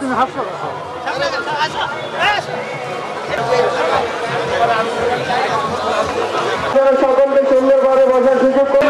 তুমি হাসো সকলকে সুন্দরভাবে বসার সুযোগ করে।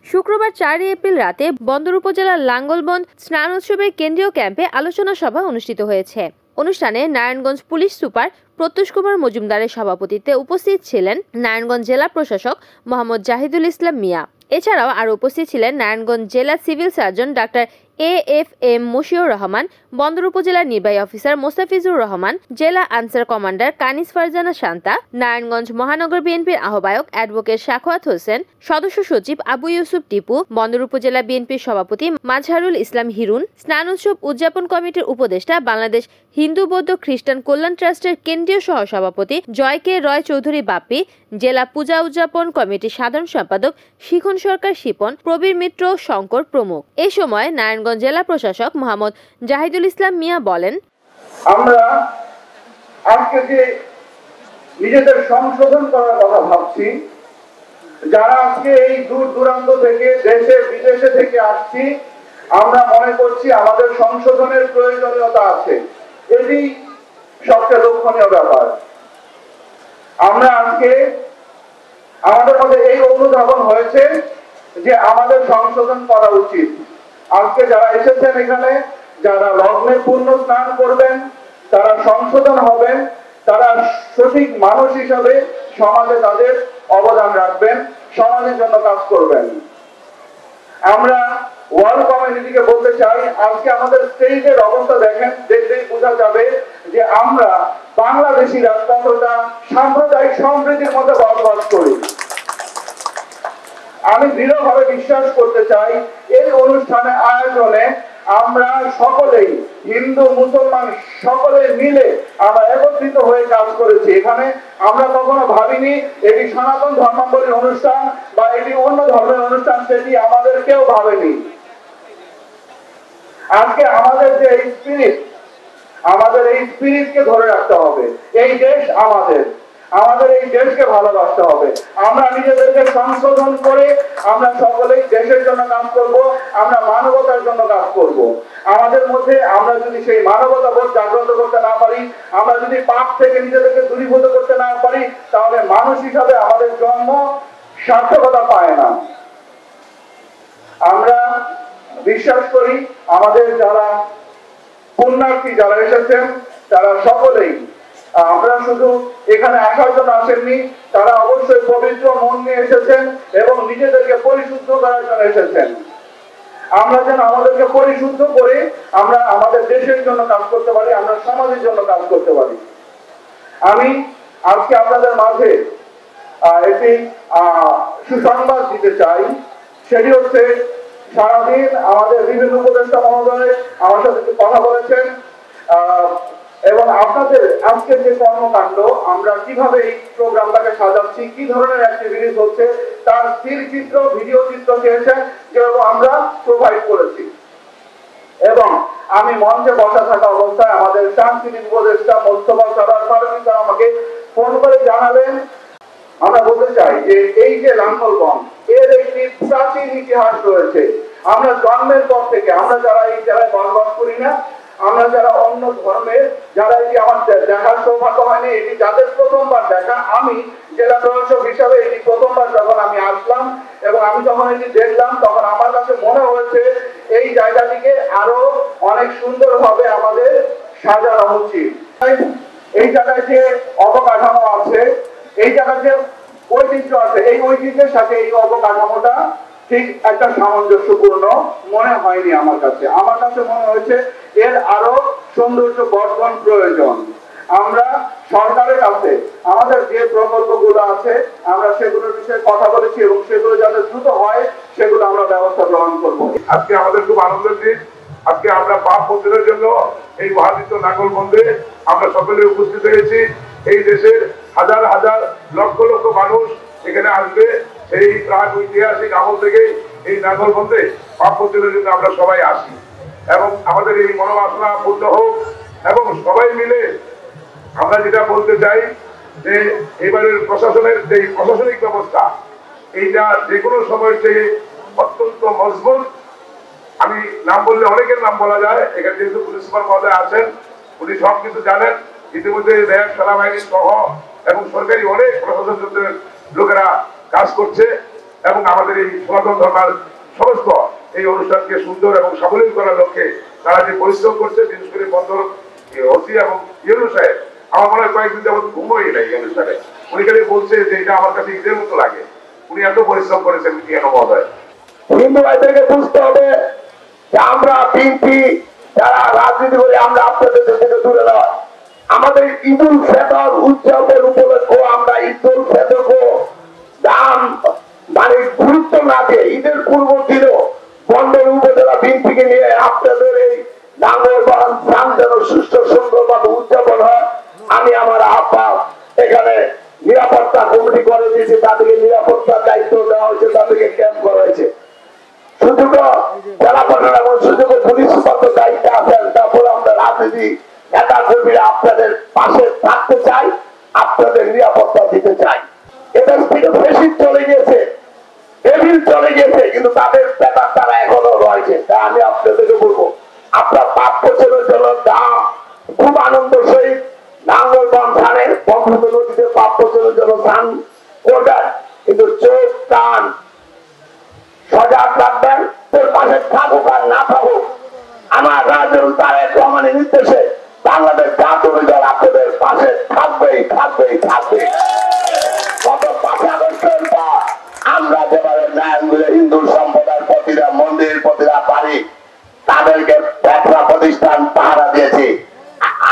শুক্রবার 4 এপ্রিল রাতে বন্দর উপজেলার লাঙ্গলবন্দ স্নান উৎসবের কেন্দ্রীয় ক্যাম্পে আলোচনা সভা অনুষ্ঠিত হয়েছে। অনুষ্ঠানে নারায়ণগঞ্জ পুলিশ সুপার প্রত্যুষ কুমার মজুমদারের সভাপতিত্বে উপস্থিত ছিলেন নারায়ণগঞ্জ জেলা প্রশাসক মোহাম্মদ জাহিদুল ইসলাম মিয়া। এছাড়াও আরও উপস্থিত ছিলেন নারায়ণগঞ্জ জেলা civil surgeon doctor AFM Moshiur Rahman, Bandar উপজেলার নির্বাহী অফিসার মোস্তাফিজুর রহমান, জেলা আনসার কমান্ডার কানিস ফারজানা শান্তা, নারায়ণগঞ্জ মহানগর বিএনপির আহ্বায়ক অ্যাডভোকেট সাখাওয়াত হোসেন, সদস্য সচিব আবু ইউসুফ টিপু, বন্দর উপজেলা বিএনপির সভাপতি মাজহারুল ইসলাম হিরুন, স্নান উৎসব উদযাপন কমিটির উপদেষ্টা বাংলাদেশ হিন্দু বৌদ্ধ খ্রিস্টান কল্যাণ ট্রাস্টের কেন্দ্রীয় সহসভাপতি জয় কে রয় চৌধুরী বাপ্পি, জেলা পূজা উদযাপন কমিটির সাধারণ সম্পাদক শিখন সরকার শিপন, প্রবীর মিত্র শঙ্কর প্রমুখ। এ সময় নারায়ণগঞ্জ জেলা প্রশাসক মোহাম্মদ জাহিদুল ইসলাম মিয়া বলেন, আমরা আজকে যে নিজেদের সংশোধন করার কথা ভাবছি, যারা আজকে এই দূর দূরান্ত থেকে দেশে বিদেশে থেকে আসছি, আমরা মনে করছি আমাদের সংশোধনের প্রয়োজনীয়তা আছে। এটি সবচেয়ে লক্ষণীয় ব্যাপার। আমরা আজকে আমাদের মধ্যে এই অনুধাবন হয়েছে যে আমাদের সংশোধন করা উচিত। আজকে যারা এসেছেন এখানে, যারা লগ্নে পূর্ণ স্নান করবেন, তারা সংশোধন হবেন, তারা সঠিক মানুষ হিসাবে সমাজে তাদের অবদান রাখবেন, সমাজের জন্য কাজ করবেন। আমরা ওয়ার্ল্ড কমিউনিটিকে বলতে চাই, আজকে আমাদের স্টেজের অবস্থা দেখেন, দেখলেই বোঝা যাবে যে আমরা বাংলাদেশিরা কতটা সাম্প্রদায়িক সম্প্রীতির মধ্যে বসবাস করি। আমি দৃঢ়ভাবে বিশ্বাস করতে চাই এই অনুষ্ঠানে আয়োজনে আমরা সকলেই হিন্দু মুসলমান সকলে মিলে আমরা একত্রিত হয়ে কাজ করেছি। এখানে আমরা কখনো ভাবিনি এটি সনাতন ধর্মাবলীর অনুষ্ঠান বা এটি অন্য ধর্মের অনুষ্ঠান, সেটি আমাদের কেউ ভাবেনি। আজকে আমাদের যে এই স্পিরিট, আমাদের এই স্পিরিটকে ধরে রাখতে হবে। এই দেশ আমাদের, আমাদের এই দেশকে ভালোবাসতে হবে। আমরা নিজেদেরকে সংশোধন করে আমরা সকলেই দেশের জন্য কাজ করব, আমরা মানবতার জন্য কাজ করব। আমাদের মধ্যে আমরা যদি সেই মানবতা বোধ জাগ্রত করতে না পারি, আমরা যদি পাপ থেকে নিজেদেরকে দূরীভূত করতে না পারি, তাহলে মানুষ হিসাবে আমাদের জন্ম সার্থকতা পায় না। আমরা বিশ্বাস করি আমাদের যারা পুণ্যার্থী যারা এসেছেন তারা সকলেই, আমরা শুধু এখানে আসার জন্য আসেননি, তারা অবশ্যই পবিত্র মন নিয়ে এসেছেন এবং নিজেদেরকে পরিশুদ্ধ করার জন্য এসেছেন। আমরা যেন আমাদেরকে পরিশুদ্ধ করে আমরা আমাদের দেশের জন্য কাজ করতে পারি, আমরা সমাজের জন্য কাজ করতে পারি। আমি আজকে আপনাদের মাঝে একটি সুসংবাদ দিতে চাই। সেটি হচ্ছে, সারাদিন আমাদের বিভিন্ন উপদেষ্টা মহোদয় আমার সাথে কথা বলেছেন এবং আপনাদের আজকের যে কর্মকাণ্ড, আমরা কিভাবে এই প্রোগ্রামটাকে সাজাচ্ছি, কি ধরনের অ্যাক্টিভিটিস হচ্ছে, তার স্থির চিত্র, ভিডিও চিত্র চেয়েছেন, যেরকম আমরা প্রোভাইড করেছি। এবং আমি মঞ্চে বসা থাকা অবস্থায় আমাদের সাংস্কৃতিক উপদেষ্টা মোস্তফা সরওয়ার ফারুকী স্যার আমাকে ফোন করে জানালেন, আমরা বলতে চাই যে এই যে লাঙ্গলবন্দ, এর একটি প্রাচীন ইতিহাস রয়েছে। আমরা জন্মের পর থেকে, আমরা যারা এই জেলায় বসবাস করি না, আমরা যারা অন্য ধর্মের, যারা এটি আমার দেখার সৌভাগ্য হয়নি, এটি যাদের প্রথমবার দেখা, আমি জেলা প্রশাসক হিসাবে এটি প্রথমবার যখন আমি আসলাম এবং আমি যখন এটি দেখলাম, তখন আমার কাছে মনে হয়েছে এই জায়গাটিকে আরো অনেক সুন্দরভাবে আমাদের সাজানো উচিত। এই জায়গায় যে অবকাঠামো আছে, এই জায়গায় যে ঐতিহ্য আছে, এই ঐতিহ্যের সাথে এই অবকাঠামোটা ঠিক একটা সামঞ্জস্যপূর্ণ মনে হয়নি আমার কাছে। আমার কাছে মনে হয়েছে এর আরো সৌন্দর্য বর্ধন প্রয়োজন। আমরা সরকারের কাছে আমাদের যে প্রকল্পগুলো আছে আমরা সেগুলোর বিষয়ে কথা বলেছি এবং সেগুলো যাতে দ্রুত হয় সেগুলো আমরা ব্যবস্থা গ্রহণ করব। আজকে আমাদের খুব আনন্দের দিন। আজকে আমরা পাপ মোচনের জন্য এই মহাদিত্য নাঙ্গলবন্দে আমরা সকলে উপস্থিত হয়েছি। এই দেশের হাজার হাজার লক্ষ লক্ষ মানুষ এখানে আসবে। সেই প্রাক ঐতিহাসিক আমল থেকে এই নাঙ্গলবন্দে পাপ মোচনের জন্য আমরা সবাই আসি এবং আমাদের এই মনোবাসনা পূর্ণ হোক। এবং সবাই মিলে আমরা যেটা বলতে চাই যে এবারের প্রশাসনের যে প্রশাসনিক ব্যবস্থা, এইটা যে কোনো সময়ের চেয়ে অত্যন্ত মজবুত। আমি নাম বললে অনেকের নাম বলা যায়, এখানে যেহেতু পুলিশ সুপার মহোদয় আছেন, উনি সবকিছু জানেন। ইতিমধ্যে র্যাব, সেনাবাহিনী সহ এবং সরকারি অনেক প্রশাসনের লোকেরা কাজ করছে এবং আমাদের এই সনাতন ধর্মের সমস্ত এই অনুষ্ঠানকে সুন্দর এবং সাবলীল করার লক্ষ্যে তারা যে পরিশ্রম করছে, বিশেষ করে বন্দর ওসি এবং ইউনু সাহেব, আমার মনে হয় কয়েকদিন যাবত ঘুমোই নাই ইউনু সাহেব। উনি খালি বলছে যে এটা আমার কাছে ঈদের মতো লাগে। উনি এত পরিশ্রম করেছেন ইউনু মহোদয়। হিন্দু ভাইদেরকে বুঝতে হবে যে আমরা বিএনপি যারা রাজনীতি করি, আমরা আপনাদের থেকে দূরে নয়। আমাদের ঈদুল ফিতর উদযাপন উপলক্ষে আমরা ঈদুল ফিতরকে দাম মানে গুরুত্ব না দিয়ে ঈদের পূর্ব দিনও বন্দর উপজেলা বিএনপিকে নিয়ে আপনাদের এই নাঙ্গলবান স্থান যেন সুষ্ঠু সুন্দরভাবে উদযাপন হয়। আমি আমার আব্বা এখানে নিরাপত্তা কমিটি করে দিয়েছি, তাদেরকে নিরাপত্তার দায়িত্ব দেওয়া হয়েছে, তাদেরকে ক্যাম্প করা হয়েছে। সুযোগ জেলা প্রশাসন এবং সুযোগ পুলিশ সুপার দায়িত্বে আছেন। তারপরে আমরা রাজনীতি নেতা কর্মীরা আপনাদের পাশে থাকতে চাই, আপনাদের নিরাপত্তা দিতে চাই। এদের থেকে বেশি চলে গিয়েছে, এভিল চলে গিয়েছে, কিন্তু তাদের ব্যাপার তারা এখনো রয়েছে। তা আমি আপনাদেরকে বলবো, আপনার 5 বছরের জন্য দাম খুব আনন্দ সহিত নাঙ্গলবান স্থানের বঙ্গবন্ধু নদীতে 5 বছরের জন্য স্নান করবেন, কিন্তু চোখ কান সজাগ রাখবেন। তোর পাশে থাকুক আর না থাকুক, আমার রাজনীতি তারেক রহমানের নির্দেশে বাংলাদেশ জাতীয় দল আপনাদের পাশে থাকবেই থাকবেই থাকবে। গত 5 আগস্টের পর আমরা যেভাবে নারায়ণগঞ্জে হিন্দু সম্প্রদায়ের প্রতিটা মন্দির, প্রতিটা বাড়ি তাদেরকে ব্যবসা প্রতিষ্ঠান পাহারা দিয়েছি।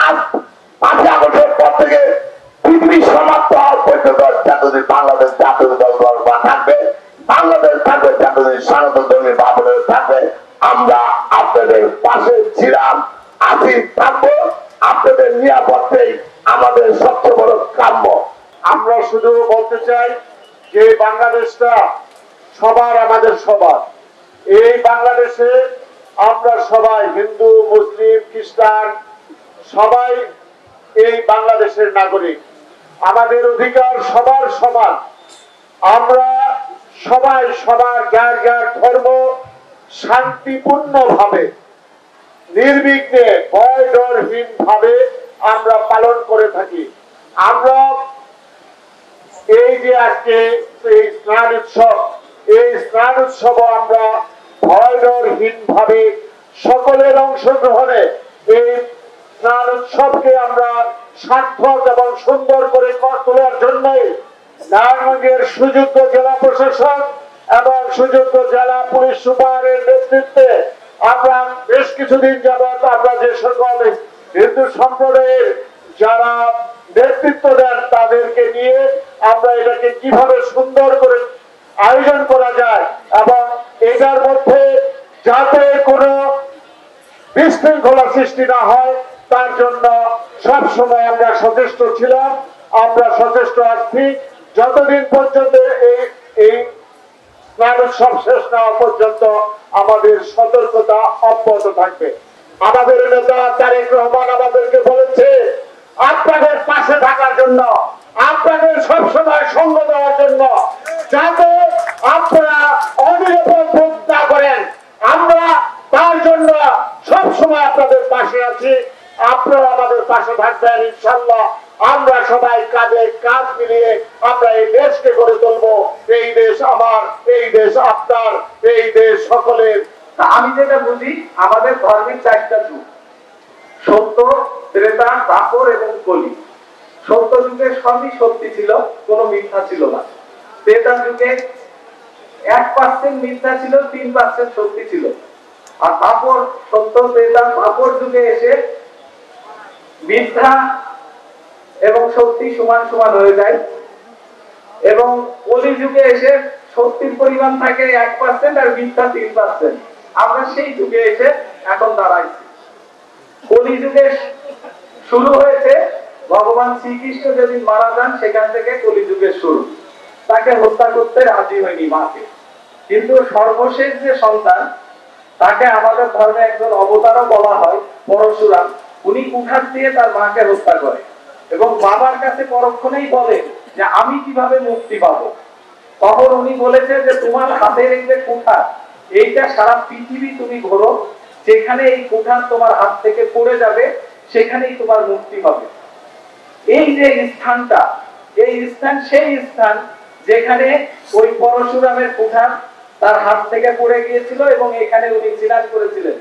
আজ 5 আগস্টের পর থেকে পৃথিবী সমাপ্ত হওয়ার পর্যন্ত জাতীয় বাংলাদেশ জাতীয় দল থাকবে, বাংলাদেশ থাকবে জাতীয় সনাতন ধর্মী বাবুদের থাকবে। আমরা আপনাদের পাশে ছিলাম, আছি, থাকবো। আপনাদের নিরাপত্তাই আমাদের সবচেয়ে বড় কাম্য। আমরা শুধু বলতে চাই যে বাংলাদেশটা সবার, আমাদের সবার। এই বাংলাদেশে আমরা সবাই হিন্দু, মুসলিম, খ্রিস্টান সবাই এই বাংলাদেশের নাগরিক। আমাদের অধিকার সবার সমান। আমরা সবাই সবার যার যার ধর্ম শান্তিপূর্ণ ভাবে, নির্বিঘ্নে, ভয় ডরহীন ভাবে আমরা পালন করে থাকি। আমরা এই যে আজকে এই স্নান উৎসব, এই স্নান উৎসব আমরা ভয় ডরহীন ভাবে সকলের অংশগ্রহণে এই স্নান উৎসবকে আমরা সার্থক এবং সুন্দর করে তোলার জন্যই নারায়ণগঞ্জের সুযোগ্য জেলা প্রশাসক এবং সুযোগ্য জেলা পুলিশ সুপারের নেতৃত্বে আমরা বেশ কিছুদিন যাবত আমরা যে সকল হিন্দু সম্প্রদায়ের যারা নেতৃত্ব দেন তাদেরকে নিয়ে আমরা এটাকে কিভাবে সুন্দর করে আয়োজন করা যায় এবং এটার মধ্যে যাতে কোনো বিশৃঙ্খলা সৃষ্টি না হয় তার জন্য সব সময় আমরা সচেষ্ট ছিলাম, আমরা সচেষ্ট আছি। যতদিন পর্যন্ত এই স্নান উৎসব শেষ না হওয়া পর্যন্ত আমাদের সতর্কতা অব্যাহত থাকবে। আমাদের নেতা তারেক রহমান আমাদেরকে বলেছে আপনাদের পাশে থাকার জন্য, আপনাদের সবসময় সঙ্গ দেওয়ার জন্য, যাতে আপনারা অনিরাপদ বোধ না করেন। আমরা তার জন্য সবসময় আপনাদের পাশে আছি। আপনারা আমাদের পাশে থাকবেন ইনশাআল্লাহ। আমরা সবাই কাঁধে কাঁধ মিলিয়ে আমরা এই দেশকে গড়ে তুলবো। এই দেশ আমার, এই দেশ আপনার, এই দেশ সকলের। আমি যেটা বুঝি, আমাদের ধর্মের 4টা যুগ, সত্য, ত্রেতা, দ্বাপর এবং কলি। সত্য যুগে সবই সত্যি ছিল, কোনো মিথ্যা ছিল না। ত্রেতা যুগে 1% মিথ্যা ছিল, 3% সত্যি ছিল। আর দ্বাপর, সত্য, ত্রেতা, দ্বাপর যুগে এসে মিথ্যা এবং সত্যি সমান সমান হয়ে যায় এবং কলি যুগে এসে সত্যির পরিমাণ থাকে 1% আর মিথ্যা 3%। আমরা সেই যুগে এসে এখন দাঁড়াইছি। কলি যুগে শুরু হয়েছে ভগবান শ্রীকৃষ্ণ যেদিন মারা যান, সেখান থেকে কলি যুগের শুরু। তাকে হত্যা করতে রাজি হয়নি মাকে, কিন্তু সর্বশেষ যে সন্তান, তাকে আমাদের ধর্মে একজন অবতারও বলা হয়, পরশুরাম। উনি কুঠার দিয়ে তার মাকে হত্যা করে এবং বাবার কাছে পরক্ষণেই বলে যে আমি কিভাবে মুক্তি পাবো। তখন উনি বলেছে যে তোমার হাতের এই যে কুঠার, এইটা সারা পৃথিবী তুমি ঘোরো, যেখানে এই কুঠার তোমার হাত থেকে পড়ে যাবে সেখানেই তোমার মুক্তি হবে। এই যে স্থানটা, এই স্থান সেই স্থান যেখানে ওই পরশুরামের কুঠার তার হাত থেকে পড়ে গিয়েছিল এবং এখানে উনি জিনাত করেছিলেন।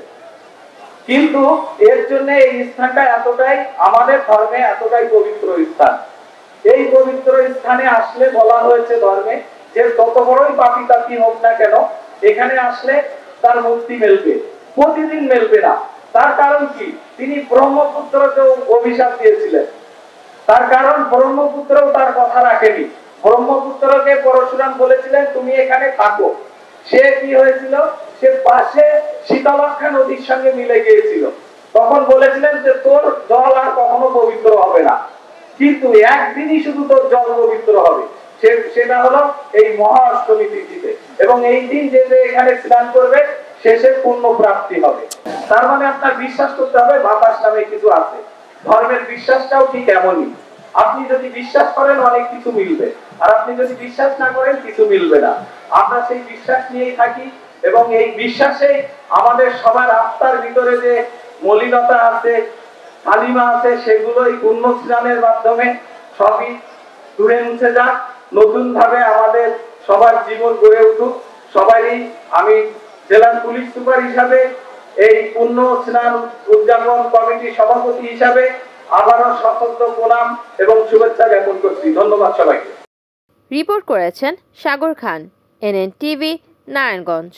কিন্তু এর জন্য এই স্থানটা এতটাই আমাদের ধর্মে এতটাই পবিত্র স্থান। এই পবিত্র স্থানে আসলে বলা হয়েছে ধর্মে যে যত বড়ই পাপী তাপী হোক না কেন, এখানে আসলে তার মুক্তি মিলবে, প্রতিদিন মিলবে না। তার কারণ কি? তিনি ব্রহ্মপুত্রকেও অভিশাপ দিয়েছিলেন। তার কারণ ব্রহ্মপুত্রও তার কথা রাখেনি। ব্রহ্মপুত্রকে পরশুরাম বলেছিলেন তুমি এখানে থাকো। সে কি হয়েছিল? সে পাশে শীতলক্ষা নদীর সঙ্গে মিলে গিয়েছিল। তখন বলেছিলেন যে তোর জল আর কখনো পবিত্র হবে না, কিন্তু একদিনই শুধু তোর জল পবিত্র হবে, সেটা হলো এই মহা অষ্টমী তিথিতে। এবং এই দিন যে যে এখানে স্নান করবে শেষে পূর্ণ প্রাপ্তি হবে। তার মানে আপনার বিশ্বাস করতে হবে বাতাস নামে কিছু আছে। ধর্মের বিশ্বাসটাও ঠিক এমনই। আপনি যদি বিশ্বাস করেন অনেক কিছু মিলবে, আর আপনি যদি বিশ্বাস না করেন কিছু মিলবে না। আমরা সেই বিশ্বাস নিয়েই থাকি এবং এই বিশ্বাসে আমাদের সবার আত্মার ভিতরে যে মলিনতা আছে, কালিমা আছে, সেগুলোই পুণ্য স্নানের মাধ্যমে সবই দূরে মুছে যাক, নতুন ভাবে আমাদের সবার জীবন গড়ে উঠুক। সবারই আমি জেলার পুলিশ সুপার হিসাবে এই পুণ্য স্নান উদযাপন কমিটির সভাপতি হিসাবে আবারও সশস্ত্র প্রণাম এবং শুভেচ্ছা জ্ঞাপন করছি। ধন্যবাদ সবাইকে। রিপোর্ট করেছেন সাগর খান, NN টিভি, নারায়ণগঞ্জ।